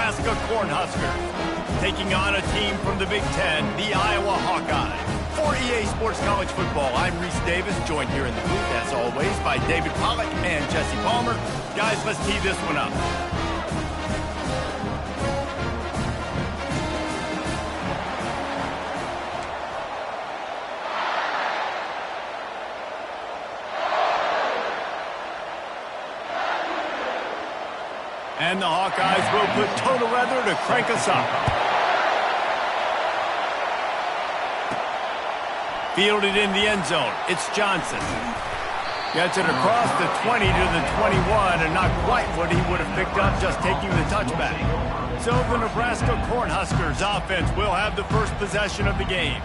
Nebraska Cornhuskers, taking on a team from the Big Ten, the Iowa Hawkeyes. For EA Sports College Football, I'm Reese Davis, joined here in the booth, as always, by David Pollack and Jesse Palmer. Guys, let's tee this one up. And the Hawkeyes will put total weather to crank us up. Fielded in the end zone. It's Johnson. Gets it across the 20 to the 21, and not quite what he would have picked up just taking the touchback. So the Nebraska Cornhuskers offense will have the first possession of the game.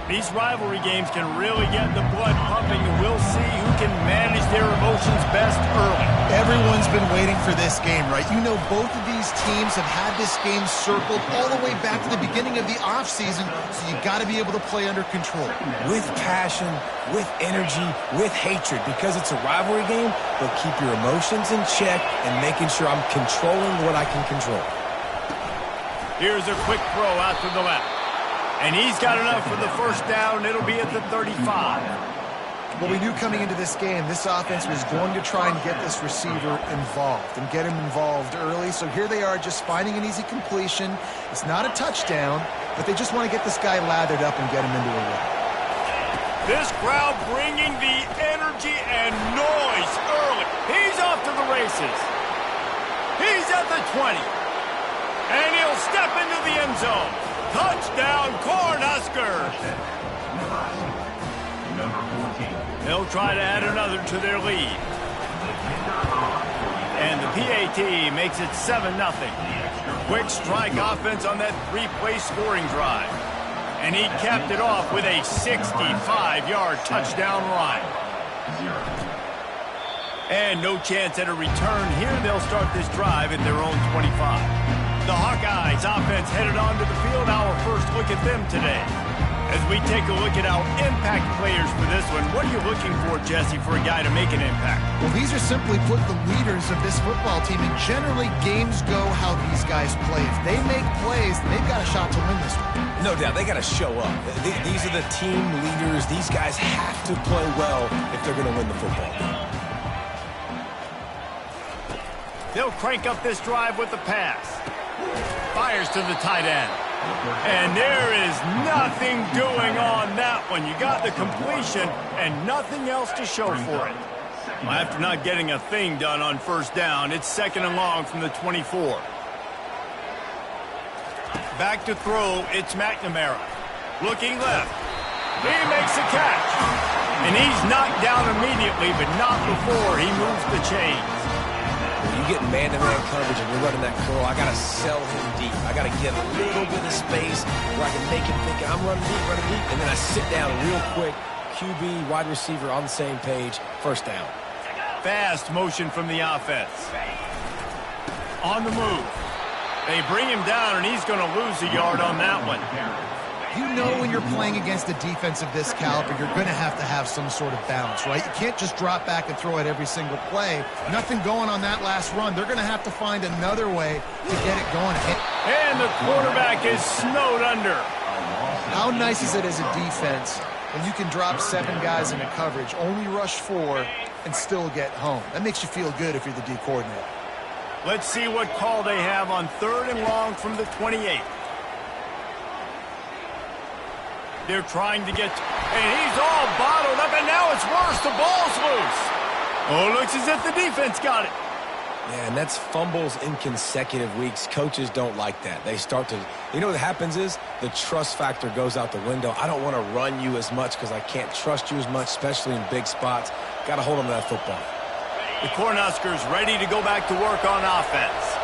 These rivalry games can really get the blood pumping, and we'll see who can manage their emotions best early. Everyone's been waiting for this game, right? You know, both of these teams have had this game circled all the way back to the beginning of the offseason, so you got to be able to play under control. With passion, with energy, with hatred, because it's a rivalry game, but keep your emotions in check and making sure I'm controlling what I can control. Here's a quick throw out to the left. And he's got enough for the first down. It'll be at the 35. Well, we knew coming into this game, this offense was going to try and get this receiver involved and get him involved early. So here they are just finding an easy completion. It's not a touchdown, but they just want to get this guy lathered up and get him into a run. This crowd bringing the energy and noise early. He's off to the races. He's at the 20. And he'll step into the end zone. Touchdown, Cornhuskers! They'll try to add another to their lead. And the PAT makes it 7-0. Quick strike offense on that three-play scoring drive. And he capped it off with a 65-yard touchdown run. And no chance at a return here. They'll start this drive at their own 25. The Hawkeyes offense headed onto the field. Our first look at them today. As we take a look at our impact players for this one, what are you looking for, Jesse, for a guy to make an impact? Well, these are simply put the leaders of this football team, and generally games go how these guys play. If they make plays, they've got a shot to win this one. No doubt, they got to show up. These are the team leaders. These guys have to play well if they're going to win the football game. They'll crank up this drive with the pass. Fires to the tight end. And there is nothing doing on that one. You got the completion and nothing else to show for it. Well, after not getting a thing done on first down, it's 2nd and long from the 24. Back to throw, it's McNamara. Looking left. He makes a catch. And he's knocked down immediately, but not before he moves the chains. When you get man-to-man coverage and you're running that curl, I got to sell him deep. I got to get a little bit of space where I can make him think I'm running deep, and then I sit down real quick. QB, wide receiver on the same page, first down. Fast motion from the offense. On the move. They bring him down, and he's going to lose a yard on that one. You know when you're playing against a defense of this caliber, you're going to have some sort of balance, right? You can't just drop back and throw it every single play. Nothing going on that last run. They're going to have to find another way to get it going. And the quarterback is snowed under. How nice is it as a defense when you can drop 7 guys into coverage, only rush 4, and still get home? That makes you feel good if you're the D coordinator. Let's see what call they have on 3rd and long from the 28. They're trying to get, and he's all bottled up, and now it's worse. The ball's loose. Oh, looks as if the defense got it. Yeah, and that's fumbles in consecutive weeks. Coaches don't like that. They start to, you know what happens is the trust factor goes out the window. I don't want to run you as much because I can't trust you as much, especially in big spots. Got to hold on to that football. The Cornhuskers ready to go back to work on offense.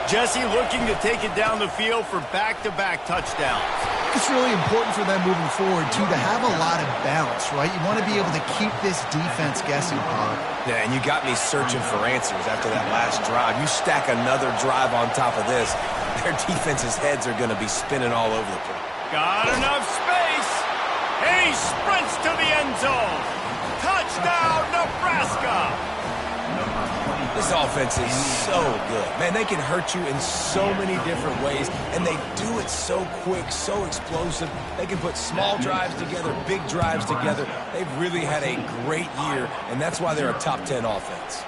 Jesse looking to take it down the field for back-to-back touchdowns. It's really important for them moving forward, too, to have a lot of balance, right? You want to be able to keep this defense guessing, Bob. Yeah, and you got me searching for answers after that last drive. You stack another drive on top of this, their defense's heads are going to be spinning all over the place. Got enough space. And he sprints to the end zone. Touchdown, Nebraska. This offense is so good. Man, they can hurt you in so many different ways, and they do it so quick, so explosive. They can put small drives together, big drives together. They've really had a great year, and that's why they're a top 10 offense.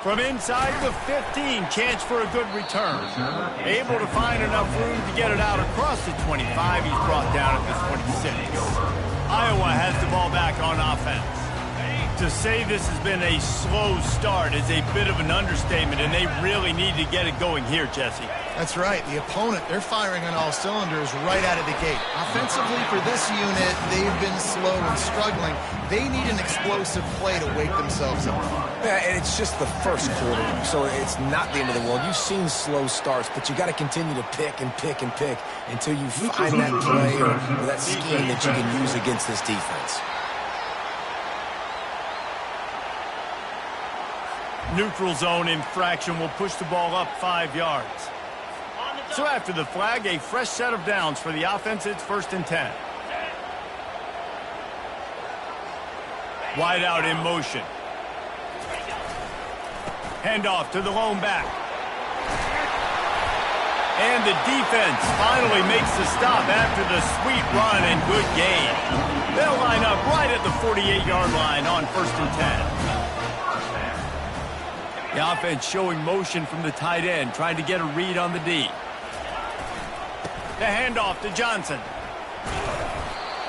From inside the 15, chance for a good return. Able to find enough room to get it out across the 25. He's brought down at the 26. Iowa has the ball back on offense. To say this has been a slow start is a bit of an understatement, and they really need to get it going here, Jesse. That's right. The opponent, they're firing on all cylinders right out of the gate. Offensively for this unit, they've been slow and struggling. They need an explosive play to wake themselves up. Yeah, and it's just the first quarter, so it's not the end of the world. You've seen slow starts, but you got to continue to pick and pick and pick until you find that play or that scheme that you can use against this defense. Neutral zone infraction will push the ball up 5 yards. So after the flag, a fresh set of downs for the offense. It's 1st and 10. Wide out in motion. Handoff to the lone back. And the defense finally makes the stop after the sweet run and good gain. They'll line up right at the 48-yard line on 1st and 10. The offense showing motion from the tight end, trying to get a read on the D. The handoff to Johnson.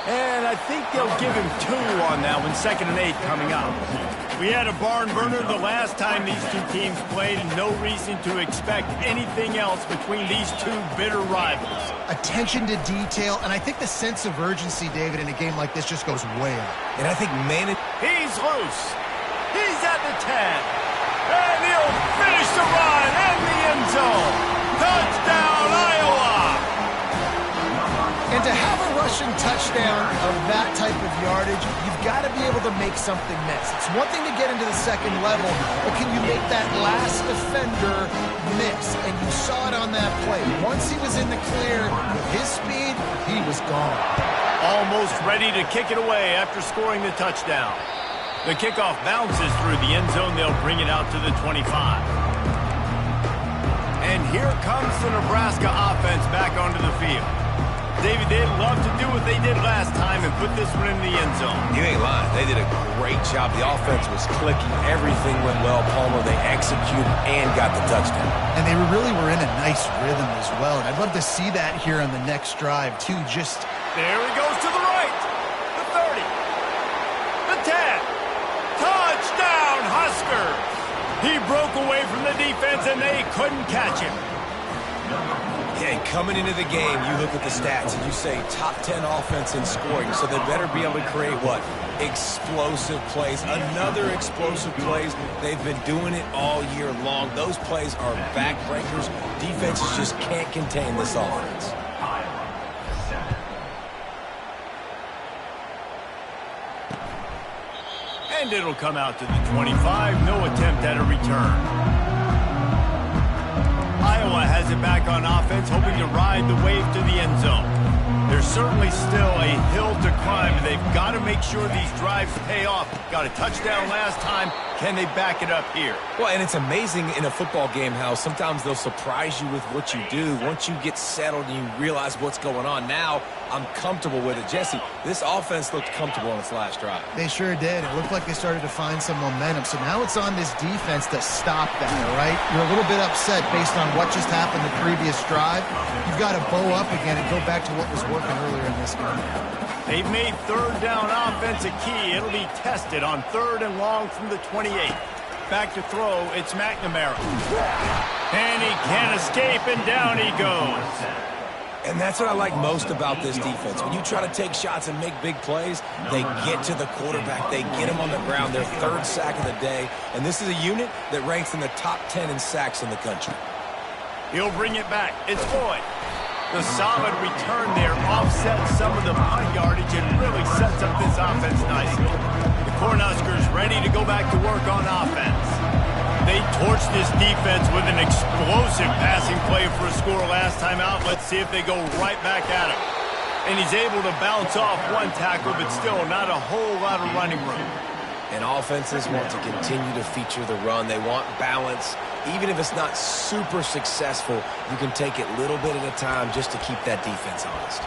And I think they'll give him 2 on that one, 2nd and 8 coming up. We had a barn burner the last time these two teams played, and no reason to expect anything else between these two bitter rivals. Attention to detail, and I think the sense of urgency, David, in a game like this just goes way up. And I think he's loose. He's at the 10. And he'll finish the run in the end zone. Touchdown, Iowa! And to have a rushing touchdown of that type of yardage, you've got to be able to make something miss. It's one thing to get into the second level, but can you make that last defender miss? And you saw it on that play. Once he was in the clear, with his speed, he was gone. Almost ready to kick it away after scoring the touchdown. The kickoff bounces through the end zone. They'll bring it out to the 25. And here comes the Nebraska offense back onto the field. David, they'd love to do what they did last time and put this one in the end zone. You ain't lying. They did a great job. The offense was clicking. Everything went well, Palmer. They executed and got the touchdown. And they really were in a nice rhythm as well. And I'd love to see that here on the next drive, too. There he goes to the right. The 30. The 10. Touchdown, Huskers! He broke away from the defense, and they couldn't catch him. Yeah, and coming into the game, you look at the stats, and you say top 10 offense in scoring, so they better be able to create what? Explosive plays. Another explosive plays. They've been doing it all year long. Those plays are backbreakers. Defenses just can't contain this offense. And it'll come out to the 25. No attempt at a return. Iowa has it back on offense, hoping to ride the wave to the end zone. There's certainly still a hill to climb. They've got to make sure these drives pay off. Got a touchdown last time. Can they back it up here? Well, and it's amazing in a football game how sometimes they'll surprise you with what you do. Once you get settled and you realize what's going on, now I'm comfortable with it. Jesse, this offense looked comfortable on its last drive. They sure did. It looked like they started to find some momentum. So now it's on this defense to stop that, all right? You're a little bit upset based on what just happened the previous drive. You've got to bow up again and go back to what was working earlier in this game. They've made 3rd down offense a key. It'll be tested on 3rd and long from the 28. Back to throw, it's McNamara. And he can't escape, and down he goes. And that's what I like most about this defense. When you try to take shots and make big plays, they get to the quarterback. They get him on the ground. Their 3rd sack of the day. And this is a unit that ranks in the top 10 in sacks in the country. He'll bring it back. It's Boyd. The solid return there offsets some of the punt yardage and really sets up this offense nicely. The Cornhuskers ready to go back to work on offense. They torched this defense with an explosive passing play for a score last time out. Let's see if they go right back at him. And he's able to bounce off one tackle, but still not a whole lot of running room. And offenses want to continue to feature the run. They want balance. Even if it's not super successful, you can take it little bit at a time just to keep that defense honest.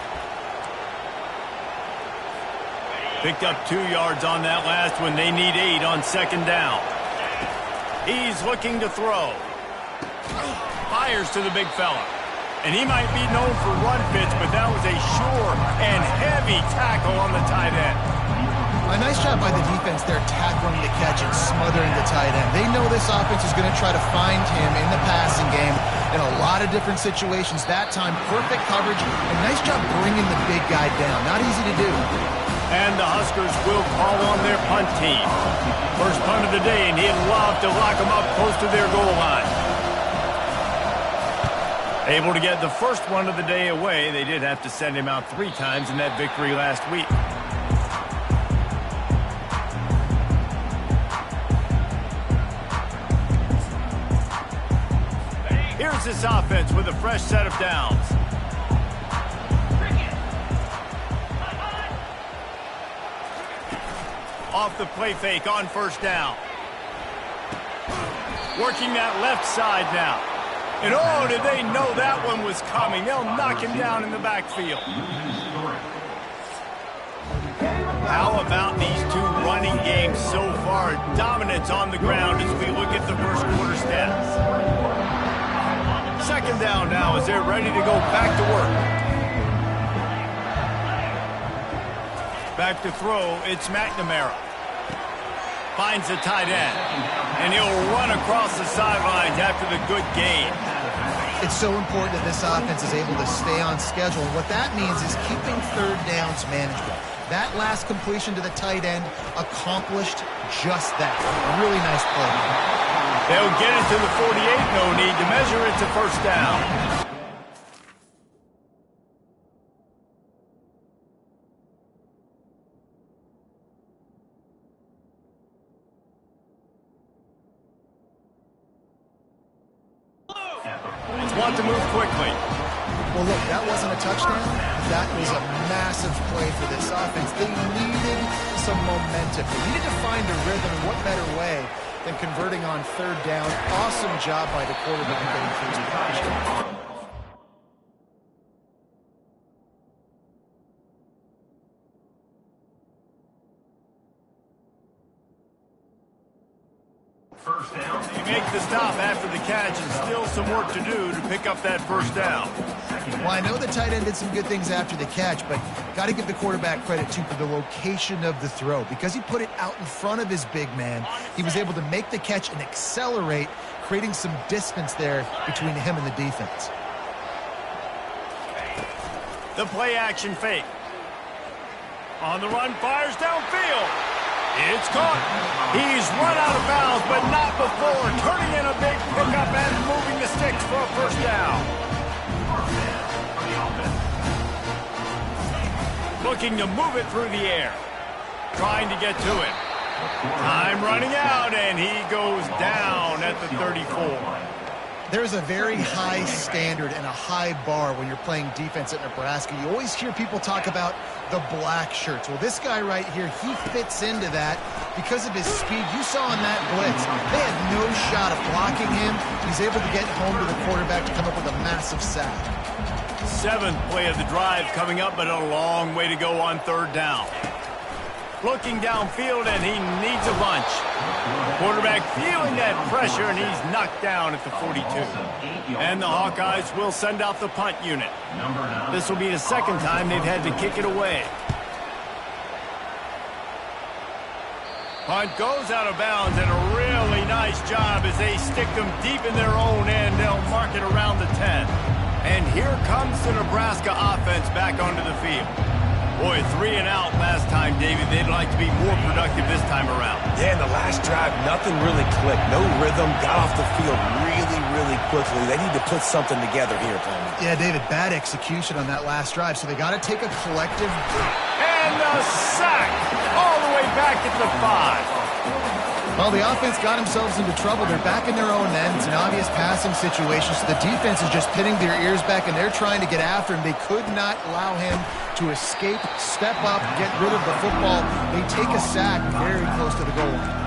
Picked up 2 yards on that last one. They need 8 on second down. He's looking to throw. Fires to the big fella. And he might be known for run fits, but that was a sure and heavy tackle on the tight end. A nice job by the defense there, tackling the catch and smothering the tight end. They know this offense is going to try to find him in the passing game in a lot of different situations. That time, perfect coverage, and nice job bringing the big guy down. Not easy to do. And the Huskers will call on their punt team. First punt of the day, and he'd love to lock them up close to their goal line. Able to get the first one of the day away. They did have to send him out 3 times in that victory last week. Here's this offense with a fresh set of downs. Off the play fake on first down. Working that left side now. And oh, did they know that one was coming. They'll knock him down in the backfield. How about these 2 running games so far? Dominance on the ground as we look at the first quarter stats. Second down now as they're ready to go back to work. Back to throw, it's McNamara. Finds the tight end. And he'll run across the sidelines after the good gain. It's so important that this offense is able to stay on schedule. And what that means is keeping third downs manageable. That last completion to the tight end accomplished just that. A really nice play. They'll get it to the 48, no need to measure it to first down. Want to move quickly. Well, look, that wasn't a touchdown. That was a massive play for this offense. They needed some momentum. They needed to find a rhythm, and what better way than converting on third down. Awesome job by the quarterback getting through the touchdown. First down. They make the stop after the catch and still some work to do to pick up that first down. Well, I know the tight end did some good things after the catch, but got to give the quarterback credit, too, for the location of the throw. Because he put it out in front of his big man, he was able to make the catch and accelerate, creating some distance there between him and the defense. The play-action fake. On the run, fires downfield. It's caught. He's run out of bounds, but not before turning in a big pickup and moving the sticks for a first down. Looking to move it through the air. Trying to get to it. Time running out, and he goes down at the 34. There's a very high standard and a high bar when you're playing defense at Nebraska. You always hear people talk about the black shirts. Well, this guy right here, he fits into that because of his speed. You saw in that blitz, they had no shot of blocking him. He's able to get home to the quarterback to come up with a massive sack. 7th play of the drive coming up, but a long way to go on third down. Looking downfield, and he needs a bunch. Quarterback feeling that pressure, and he's knocked down at the 42. And the Hawkeyes will send out the punt unit. This will be the second time they've had to kick it away. Punt goes out of bounds, and a really nice job as they stick them deep in their own end. They'll mark it around the 10. And here comes the Nebraska offense back onto the field. Boy, 3 and out last time, David. They'd like to be more productive this time around. Yeah, in the last drive, nothing really clicked. No rhythm. Got off the field really quickly. They need to put something together here, Coleman. Yeah, David, bad execution on that last drive, so they got to take a collective. And a sack all the way back at the 5. Well, the offense got themselves into trouble. They're back in their own end. It's an obvious passing situation, so the defense is just pinning their ears back, and they're trying to get after him. They could not allow him to escape, step up, get rid of the football. They take a sack very close to the goal line.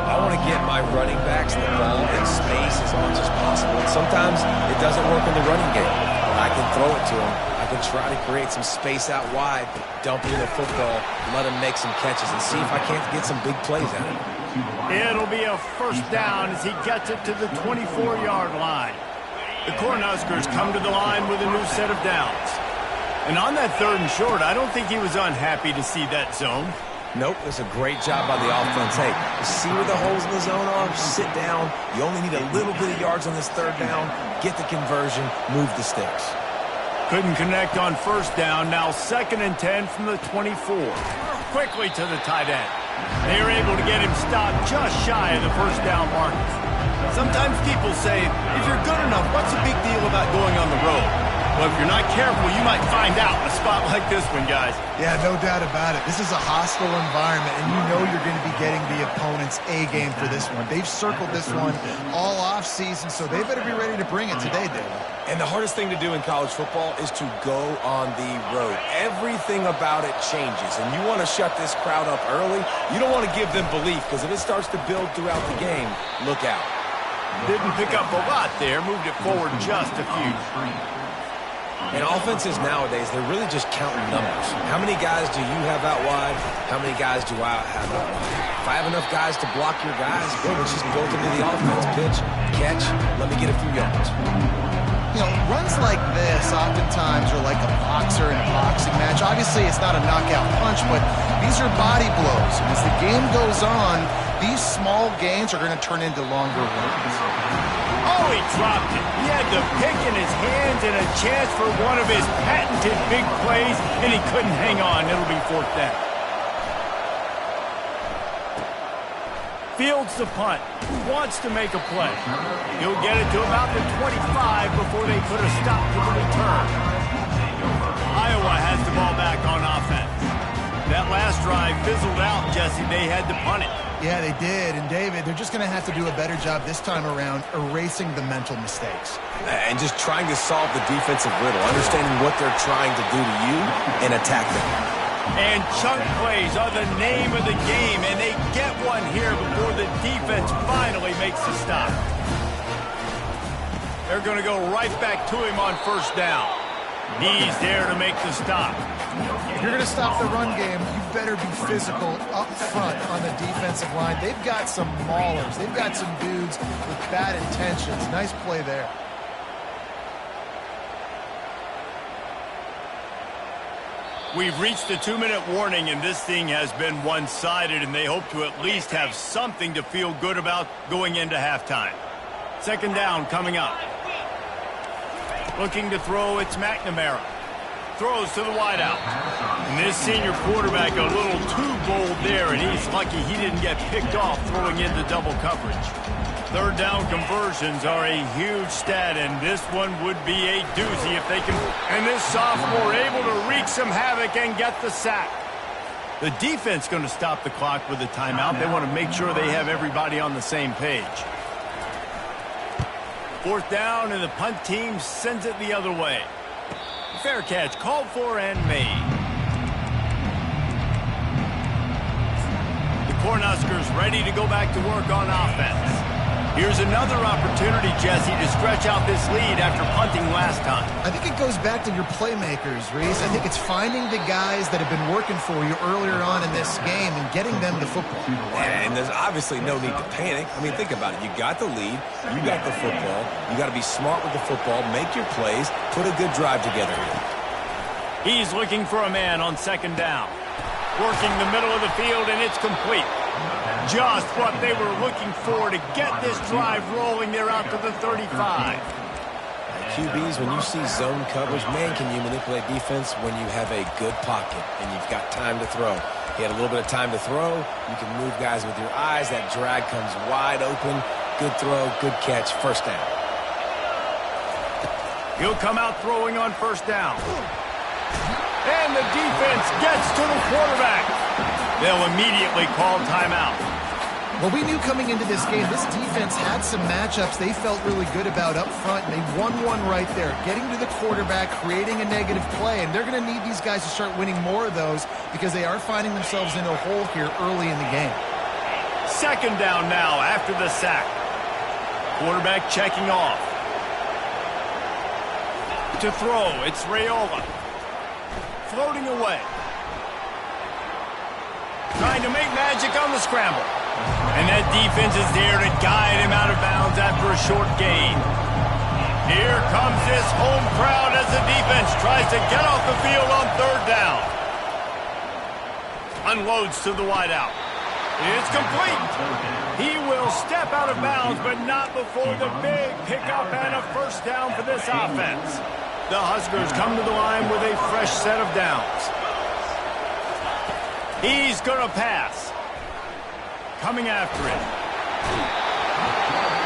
I want to get my running backs the ball in space as much as possible. And sometimes it doesn't work in the running game. I can throw it to them. I can try to create some space out wide, dump in the football, let him make some catches, and see if I can't get some big plays out of it. It'll be a first down as he gets it to the 24-yard line. The Cornhuskers come to the line with a new set of downs. And on that 3rd and short, I don't think he was unhappy to see that zone. Nope, it's a great job by the offense. Hey, you see where the holes in the zone are? Sit down. You only need a little bit of yards on this 3rd down. Get the conversion. Move the sticks. Couldn't connect on 1st down. Now 2nd and 10 from the 24. Quickly to the tight end. They are able to get him stopped just shy of the 1st down mark. Sometimes people say, if you're good enough, what's the big deal about going on the road? Well, if you're not careful, you might find out in a spot like this one, guys. Yeah, no doubt about it. This is a hostile environment, and you know you're going to be getting the opponent's A game for this one. They've circled this one all offseason, so they better be ready to bring it today, David. And the hardest thing to do in college football is to go on the road. Everything about it changes, and you want to shut this crowd up early. You don't want to give them belief, because if it starts to build throughout the game, look out. Didn't pick up a lot there, moved it forward just a few. And offenses nowadays, they're really just counting numbers. How many guys do you have out wide? How many guys do I have out wide? If I have enough guys to block your guys, good, it's just built into the offense. Pitch, catch, let me get a few yards. You know, runs like this oftentimes are like a boxer in a boxing match. Obviously, it's not a knockout punch, but these are body blows. And as the game goes on, these small gains are going to turn into longer ones. Oh, he dropped it. He had the pick in his hands and a chance for one of his patented big plays, and he couldn't hang on. It'll be 4th down. Fields the punt. Wants to make a play. He'll get it to about the 25 before they put a stop to the return. Iowa has the ball back on offense. That last drive fizzled out, Jesse. They had to punt it. Yeah, they did. And, David, they're just going to have to do a better job this time around erasing the mental mistakes. And just trying to solve the defensive riddle, understanding what they're trying to do to you and attack them. And chunk plays are the name of the game, and they get one here before the defense finally makes the stop. They're going to go right back to him on 1st down. He's there to make the stop. If you're going to stop the run game, you better be physical up front on the defensive line. They've got some maulers. They've got some dudes with bad intentions. Nice play there. We've reached the 2-minute warning, and this thing has been one-sided, and they hope to at least have something to feel good about going into halftime. 2nd down coming up. Looking to throw, it's McNamara. Throws to the wideout. And this senior quarterback a little too bold there, and he's lucky he didn't get picked off throwing into double coverage. 3rd down conversions are a huge stat, and this one would be a doozy if they can. And this sophomore able to wreak some havoc and get the sack. The defense going to stop the clock with a timeout. They want to make sure they have everybody on the same page. 4th down, and the punt team sends it the other way. Fair catch called for and made. The Cornhuskers ready to go back to work on offense. Here's another opportunity, Jesse, to stretch out this lead after punting last time. I think it goes back to your playmakers, Reese. I think it's finding the guys that have been working for you earlier on in this game and getting them the football. And there's obviously no need to panic. I mean, think about it. You got the lead. You got the football. You got to be smart with the football. Make your plays. Put a good drive together here. He's looking for a man on 2nd down. Working the middle of the field, and it's complete. Just what they were looking for to get this drive rolling. They're out to the 35. QBs, when you see zone coverage, man, can you manipulate defense when you have a good pocket and you've got time to throw. He had a little bit of time to throw. You can move guys with your eyes. That drag comes wide open. Good throw, good catch, 1st down. He'll come out throwing on 1st down. And the defense gets to the quarterback. They'll immediately call timeout. Well, we knew coming into this game, this defense had some matchups they felt really good about up front, and they won one right there, getting to the quarterback, creating a negative play, and they're going to need these guys to start winning more of those because they are finding themselves in a hole here early in the game. Second down now after the sack. Quarterback checking off. To throw, it's Raiola. Floating away. Trying to make magic on the scramble. And that defense is there to guide him out of bounds after a short gain. Here comes this home crowd as the defense tries to get off the field on third down. Unloads to the wideout. It's complete. He will step out of bounds, but not before the big pickup and a first down for this offense. The Huskers come to the line with a fresh set of downs. He's going to pass. Coming after it.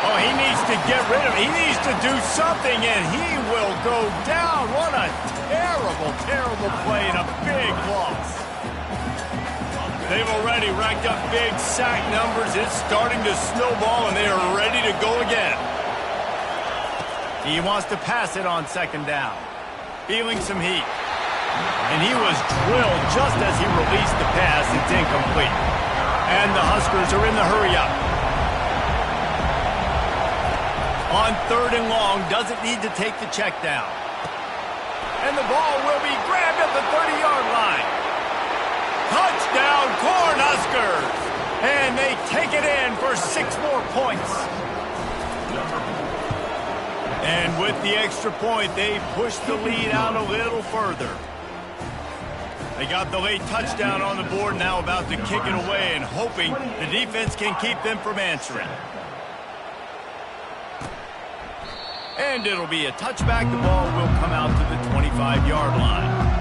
Oh, he needs to get rid of it. He needs to do something, and he will go down. What a terrible, terrible play and a big loss. They've already racked up big sack numbers. It's starting to snowball, and they are ready to go again. He wants to pass it on second down. Feeling some heat. And he was drilled just as he released the pass. It's incomplete. And the Huskers are in the hurry-up. On third and long, doesn't need to take the check down. And the ball will be grabbed at the 30-yard line. Touchdown, Cornhuskers! And they take it in for 6 more points. And with the extra point, they push the lead out a little further. They got the late touchdown on the board, now about to kick it away and hoping the defense can keep them from answering. And it'll be a touchback. The ball will come out to the 25-yard line.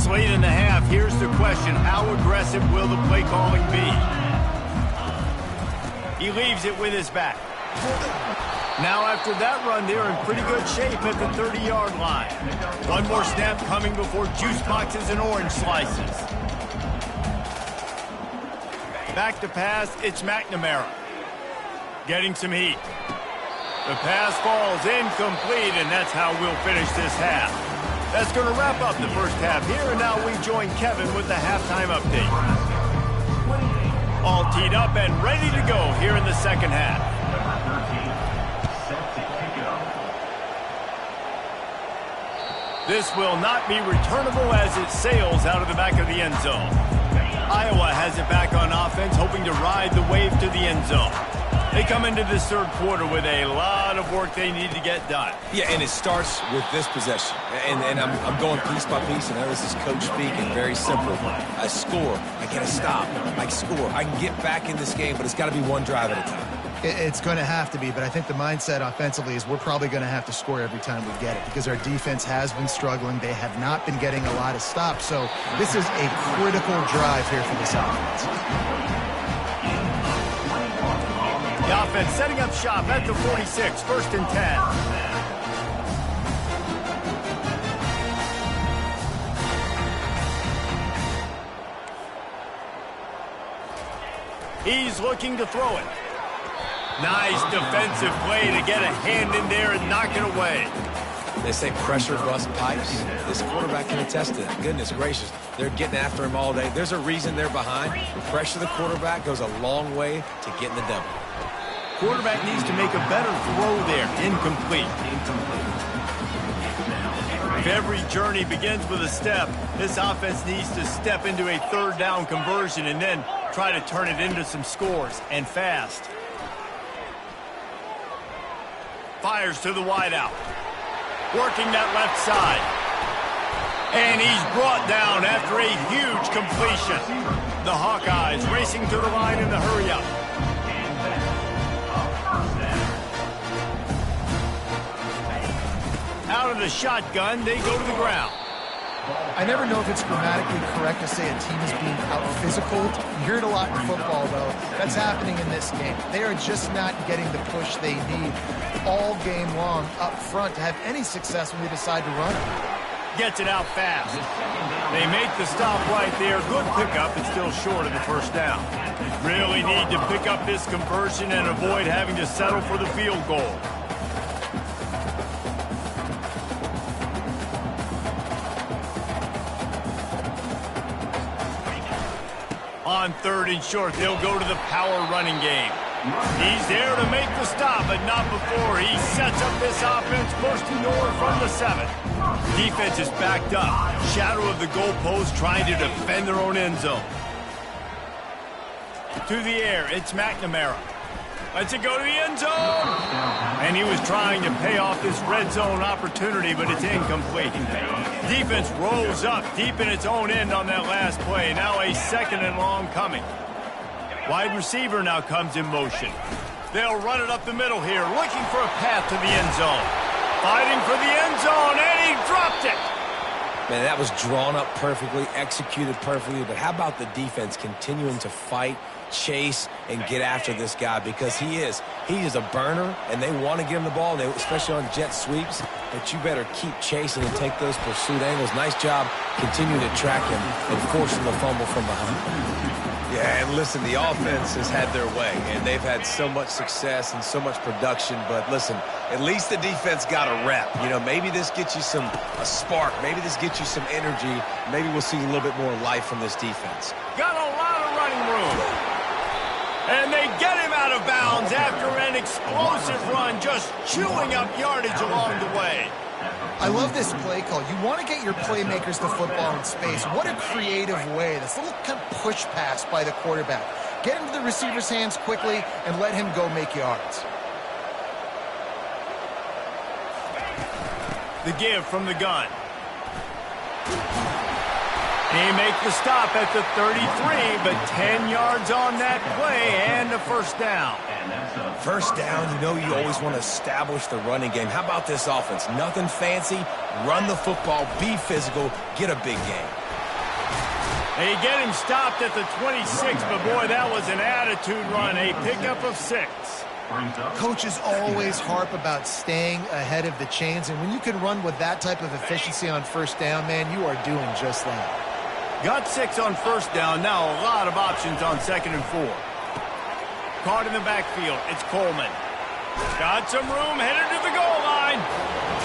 Late in the half, here's the question. How aggressive will the play calling be? He leaves it with his back. Now after that run, they're in pretty good shape at the 30-yard line. One more snap coming before juice boxes and orange slices. Back to pass, it's McNamara. Getting some heat. The pass falls incomplete, and that's how we'll finish this half. That's going to wrap up the first half here, and now we join Kevin with the halftime update. All teed up and ready to go here in the second half. This will not be returnable as it sails out of the back of the end zone. Iowa has it back on offense, hoping to ride the wave to the end zone. They come into this third quarter with a lot of work they need to get done. Yeah, and it starts with this possession. And I'm going piece by piece, and this is coach speaking, very simple. I score. I get a stop. I score. I can get back in this game, but it's got to be one drive at a time. It's going to have to be, but I think the mindset offensively is we're probably going to have to score every time we get it because our defense has been struggling. They have not been getting a lot of stops, so this is a critical drive here for this offense. The offense setting up shop at the 46, first and 10. He's looking to throw it. Nice defensive play to get a hand in there and knock it away. They say pressure busts pipes. This quarterback can attest to that. Goodness gracious, they're getting after him all day. There's a reason they're behind. Pressure the quarterback goes a long way to getting the W. Quarterback needs to make a better throw there. Incomplete. If every journey begins with a step, this offense needs to step into a third down conversion and then try to turn it into some scores, and fast. Fires to the wideout. Working that left side. And he's brought down after a huge completion. The Hawkeyes racing to the line in the hurry-up. Out out of the shotgun. They go to the ground. I never know if it's grammatically correct to say a team is being out-physical. You hear it a lot in football, though. That's happening in this game. They are just not getting the push they need all game long up front to have any success when they decide to run it. Gets it out fast. They make the stop right there. Good pickup, but still short of the first down. Really need to pick up this conversion and avoid having to settle for the field goal. On 3rd and short, they'll go to the power running game. He's there to make the stop, but not before he sets up this offense bursting over from the 7. Defense is backed up. Shadow of the goalpost trying to defend their own end zone. To the air, it's McNamara. Lets it go to the end zone. And he was trying to pay off this red zone opportunity, but it's incomplete. Defense rolls up deep in its own end on that last play. Now a 2nd and long coming. Wide receiver now comes in motion. They'll run it up the middle here, looking for a path to the end zone. Fighting for the end zone, and he dropped it. Man, that was drawn up perfectly, executed perfectly, but how about the defense continuing to fight, chase, and get after this guy, because he is a burner, and they want to give him the ball, especially on jet sweeps, but you better keep chasing and take those pursuit angles. Nice job continuing to track him and forcing the fumble from behind. Yeah, and listen, the offense has had their way, and they've had so much success and so much production, but listen, at least the defense got a rep. You know, maybe this gets you a spark. Maybe this gets you some energy. Maybe we'll see a little bit more life from this defense. Got a lot of running room. And they get him out of bounds after an explosive run, just chewing up yardage along the way. I love this play call. You want to get your playmakers the football in space. What a creative way. This little kind of push pass by the quarterback. Get into the receiver's hands quickly and let him go make yards. The give from the gun. He makes the stop at the 33, but 10 yards on that play and a first down. First down, you know you always want to establish the running game. How about this offense? Nothing fancy. Run the football, be physical, get a big game. They get him stopped at the 26, but boy, that was an attitude run, a pickup of 6. Coaches always harp about staying ahead of the chains, and when you can run with that type of efficiency on first down, man, you are doing just that. Got 6 on first down. Now a lot of options on 2nd and 4. Caught in the backfield. It's Coleman. Got some room, headed to the goal line.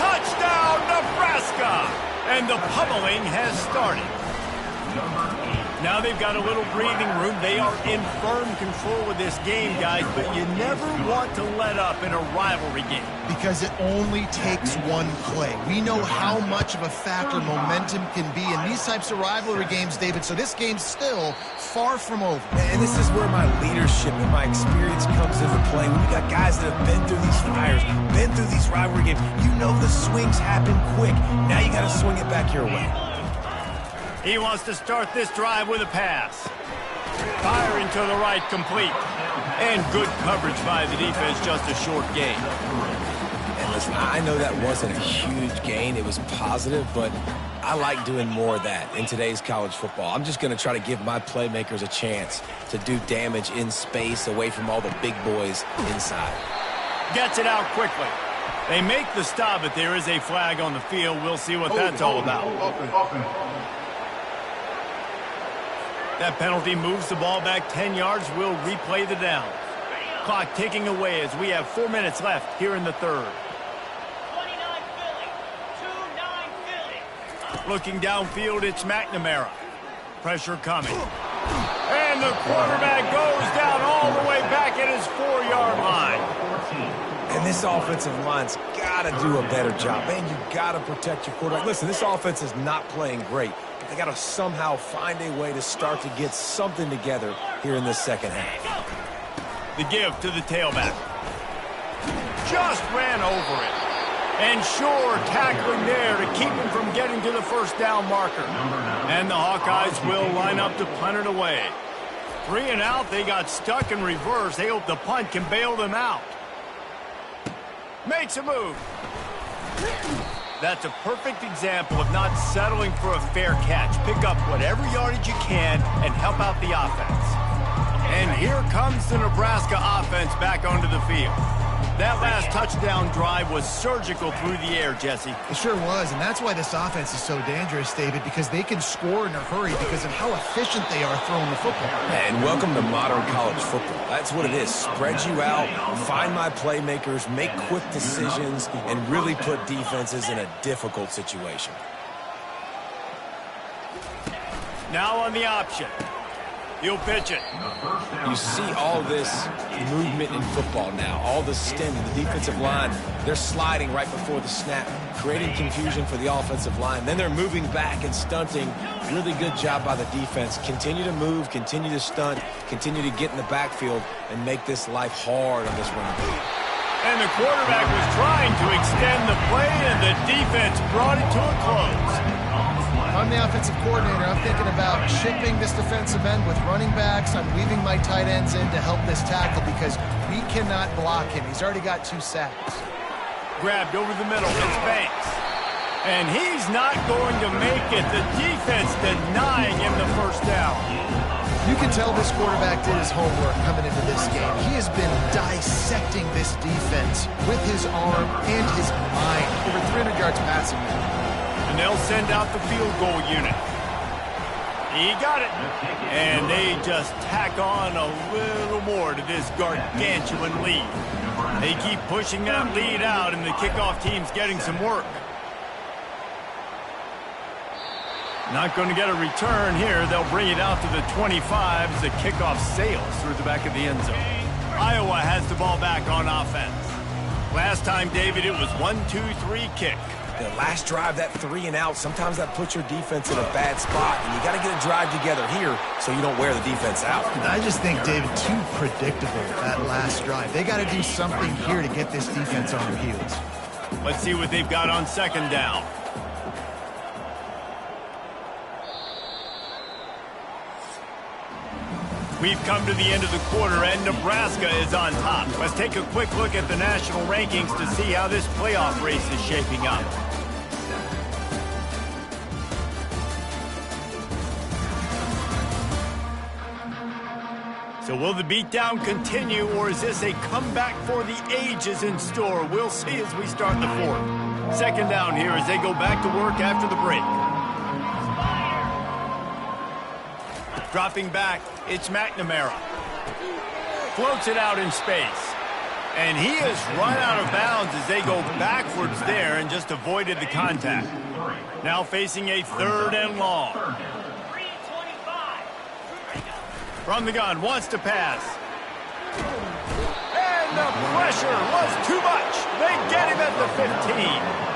Touchdown, Nebraska! And the pummeling has started. Now they've got a little breathing room. They are in firm control with this game, guys, but you never want to let up in a rivalry game. Because it only takes one play. We know how much of a factor momentum can be in these types of rivalry games, David, so this game's still far from over. And this is where my leadership and my experience comes into play. When you got guys that have been through these fires, been through these rivalry games, you know the swings happen quick. Now you got to swing it back your way. He wants to start this drive with a pass. Firing to the right, complete. And good coverage by the defense, just a short gain. And listen, I know that wasn't a huge gain. It was positive, but I like doing more of that in today's college football. I'm just going to try to give my playmakers a chance to do damage in space away from all the big boys inside. Gets it out quickly. They make the stop, but there is a flag on the field. We'll see what that's all about. That penalty moves the ball back 10 yards. We'll replay the down. Clock ticking away as we have 4 minutes left here in the third. 29 Philly. 2-9 Philly. Looking downfield, it's McNamara. Pressure coming. And the quarterback goes down all the way back at his 4-yard line. And this offensive line's got to do a better job. Man, you got to protect your quarterback. Listen, this offense is not playing great. They got to somehow find a way to start to get something together here in the second half. The give to the tailback. Just ran over it. And sure, tackling there to keep him from getting to the first down marker. And the Hawkeyes will line up to punt it away. 3 and out, they got stuck in reverse. They hope the punt can bail them out. Makes a move. That's a perfect example of not settling for a fair catch. Pick up whatever yardage you can and help out the offense. And here comes the Nebraska offense back onto the field. That last touchdown drive was surgical through the air, Jesse. It sure was, and that's why this offense is so dangerous, David, because they can score in a hurry because of how efficient they are throwing the football. And welcome to modern college football. That's what it is. Spread you out, find my playmakers, make quick decisions, and really put defenses in a difficult situation. Now on the option. He'll pitch it. You see all this movement in football now, all the stem, the defensive line, they're sliding right before the snap, creating confusion for the offensive line. Then they're moving back and stunting. Really good job by the defense. Continue to move, continue to stunt, continue to get in the backfield and make this life hard on this run. And the quarterback was trying to extend the play, and the defense brought it to a close. I'm the offensive coordinator. I'm thinking about shipping this defensive end with running backs. I'm leaving my tight ends in to help this tackle because we cannot block him. He's already got 2 sacks. Grabbed over the middle. It's Banks. And he's not going to make it. The defense denying him the first down. You can tell this quarterback did his homework coming into this game. He has been dissecting this defense with his arm and his mind. Over 300 yards passing. And they'll send out the field goal unit. He got it. And they just tack on a little more to this gargantuan lead. They keep pushing that lead out, and the kickoff team's getting some work. Not going to get a return here. They'll bring it out to the 25 as the kickoff sails through the back of the end zone. Iowa has the ball back on offense. Last time, David, it was 1-2-3 kick. The last drive, that 3 and out, sometimes that puts your defense in a bad spot, and you got to get a drive together here so you don't wear the defense out. I just think, David, too predictable, that last drive. They got to do something here to get this defense on their heels. Let's see what they've got on second down. We've come to the end of the quarter, and Nebraska is on top. Let's take a quick look at the national rankings to see how this playoff race is shaping up. So will the beatdown continue, or is this a comeback for the ages in store? We'll see as we start the fourth. Second down here as they go back to work after the break. Dropping back, it's McNamara. Floats it out in space. And he has run out of bounds as they go backwards there and just avoided the contact. Now facing a 3rd and long. From the gun, wants to pass. And the pressure was too much. They get him at the 15.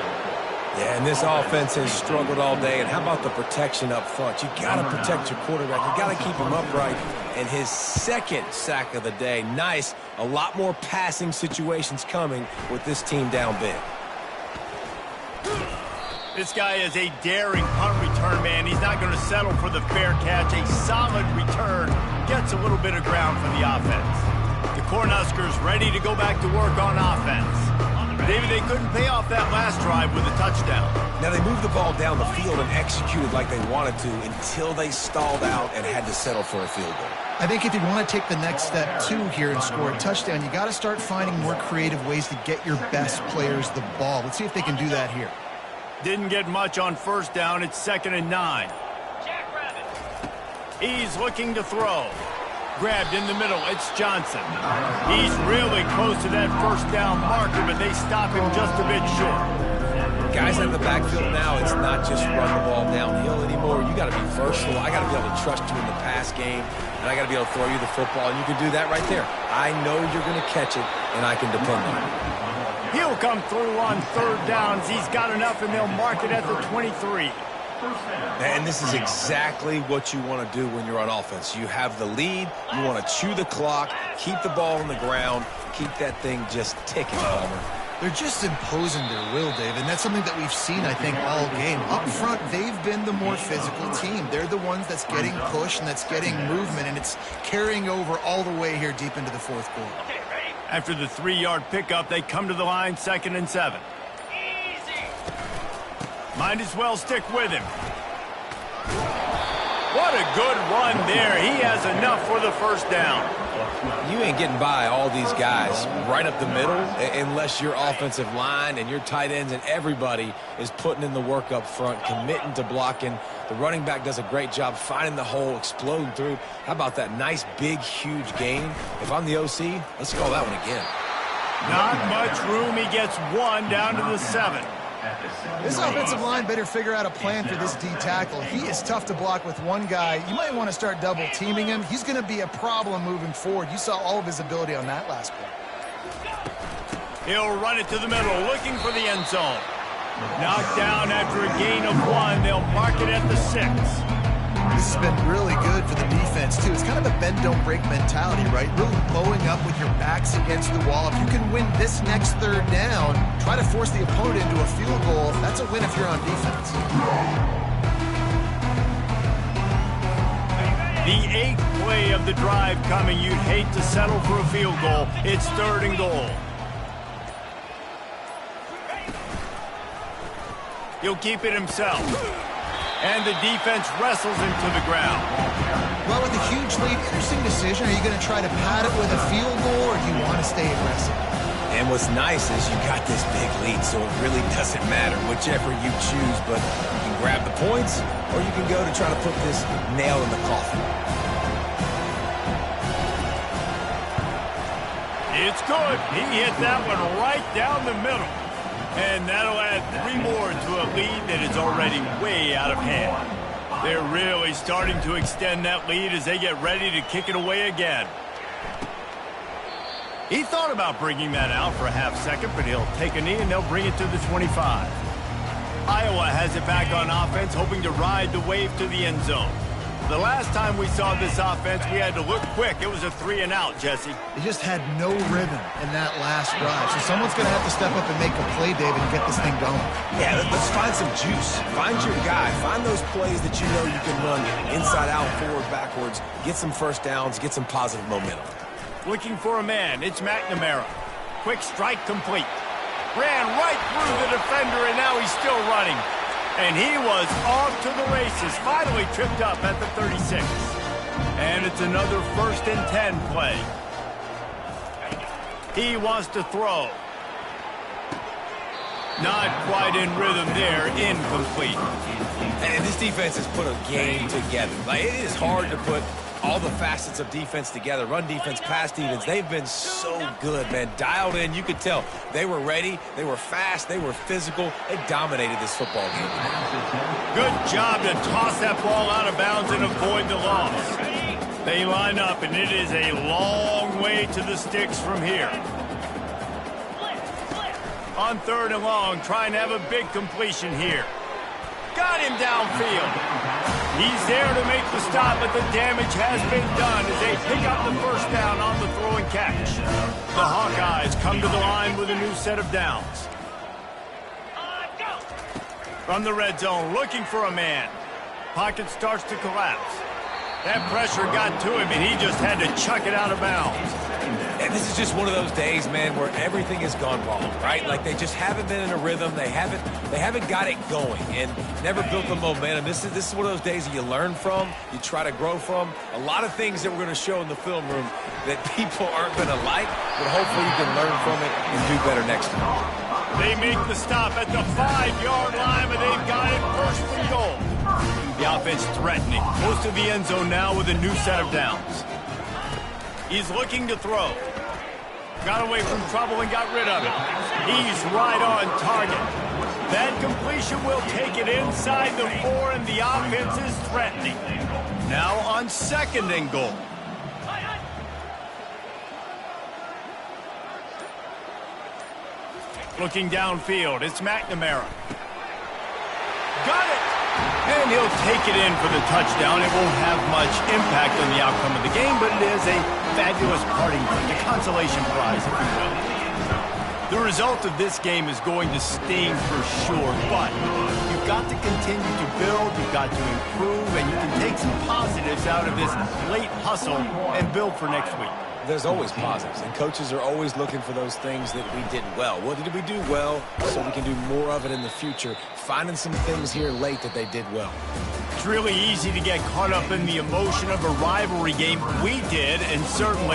Yeah, and this offense has struggled all day. And how about the protection up front? You got to protect your quarterback. You got to keep him upright. And his 2nd sack of the day. Nice. A lot more passing situations coming with this team down big. This guy is a daring punt return man. He's not going to settle for the fair catch. A solid return. Gets a little bit of ground for the offense. The Cornhuskers ready to go back to work on offense. David, they couldn't pay off that last drive with a touchdown. Now, they moved the ball down the field and executed like they wanted to until they stalled out and had to settle for a field goal. I think if you want to take the next step, too, here and score a touchdown, you got to start finding more creative ways to get your best players the ball. Let's see if they can do that here. Didn't get much on first down. It's 2nd and 9. He's looking to throw. Grabbed in the middle, it's Johnson. He's really close to that first down marker, but they stop him just a bit short. Guys in the backfield now, it's not just run the ball downhill anymore. You got to be versatile. I got to be able to trust you in the pass game, and I got to be able to throw you the football, and you can do that right there. I know you're going to catch it, and I can depend on it. He'll come through on 3rd downs. He's got enough, and they'll mark it at the 23. And this is exactly what you want to do when you're on offense. You have the lead. You want to chew the clock, keep the ball on the ground, keep that thing just ticking, Palmer. They're just imposing their will, David, and that's something that we've seen, I think, all game. Up front, they've been the more physical team. They're the ones that's getting pushed and that's getting movement, and it's carrying over all the way here deep into the 4th quarter. After the 3-yard pickup, they come to the line 2nd and 7. Might as well stick with him. What a good run there. He has enough for the first down. You ain't getting by all these guys right up the middle unless your offensive line and your tight ends and everybody is putting in the work up front, committing to blocking. The running back does a great job finding the hole, exploding through. How about that nice, big, huge gain? If I'm the OC, let's call that one again. Not much room. He gets one down to the 7. This offensive line better figure out a plan for this D tackle. He is tough to block with one guy. You might want to start double teaming him. He's going to be a problem moving forward. You saw all of his ability on that last play. He'll run it to the middle, looking for the end zone. Knocked down after a gain of 1. They'll mark it at the 6. This has been really good for the defense, too. It's kind of a bend-don't-break mentality, right? Really blowing up with your backs against the wall. If you can win this next third down, try to force the opponent into a field goal. That's a win if you're on defense. The 8th play of the drive coming. You'd hate to settle for a field goal. It's 3rd and goal. He'll keep it himself. And the defense wrestles him to the ground. Well, with a huge lead, interesting decision. Are you going to try to pad it with a field goal, or do you want to stay aggressive? And what's nice is you got this big lead, so it really doesn't matter whichever you choose, but you can grab the points, or you can go to try to put this nail in the coffin. It's good. He hit that one right down the middle. And that'll add 3 more to a lead that is already way out of hand. They're really starting to extend that lead as they get ready to kick it away again. He thought about bringing that out for a half second, but he'll take a knee and they'll bring it to the 25. Iowa has it back on offense, hoping to ride the wave to the end zone. The last time we saw this offense, we had to look quick. It was a 3-and-out, Jesse. They just had no rhythm in that last drive. So someone's going to have to step up and make a play, David, and get this thing going. Yeah, let's find some juice. Find your guy. Find those plays that you know you can run inside out, forward, backwards. Get some first downs. Get some positive momentum. Looking for a man. It's McNamara. Quick strike complete. Ran right through the defender, and now he's still running. And he was off to the races, finally tripped up at the 36. And it's another 1st and 10 play. He wants to throw. Not quite in rhythm there, incomplete. And this defense has put a game together. Like, it is hard to put all the facets of defense together. Run defense, pass defense. They've been so good, man. Dialed in. You could tell they were ready. They were fast. They were physical. They dominated this football game. Good job to toss that ball out of bounds and avoid the loss. They line up, and it is a long way to the sticks from here. On 3rd and long, trying to have a big completion here. Got him downfield. He's there to make the stop, but the damage has been done as they pick up the first down on the throw and catch. The Hawkeyes come to the line with a new set of downs. From the red zone, looking for a man. Pocket starts to collapse. That pressure got to him, and he just had to chuck it out of bounds. And this is just one of those days, man, where everything has gone wrong, right? Like, they just haven't been in a rhythm. They haven't got it going and never built the momentum. This is one of those days that you learn from, you try to grow from. A lot of things that we're going to show in the film room that people aren't going to like, but hopefully you can learn from it and do better next time. They make the stop at the 5-yard line, but they've got it 1st and goal. The offense threatening, close to the end zone now with a new set of downs. He's looking to throw. Got away from trouble and got rid of it. He's right on target. That completion will take it inside the 4, and the offense is threatening. Now on 2nd and goal. Looking downfield, it's McNamara. Got it! And he'll take it in for the touchdown. It won't have much impact on the outcome of the game, but it is a fabulous parting gift, a consolation prize, if you will. The result of this game is going to sting for sure, but you've got to continue to build, you've got to improve, and you can take some positives out of this late hustle and build for next week. There's always positives, and coaches are always looking for those things that we did well. What did we do well so we can do more of it in the future? Finding some things here late that they did well. It's really easy to get caught up in the emotion of a rivalry game. We did, and certainly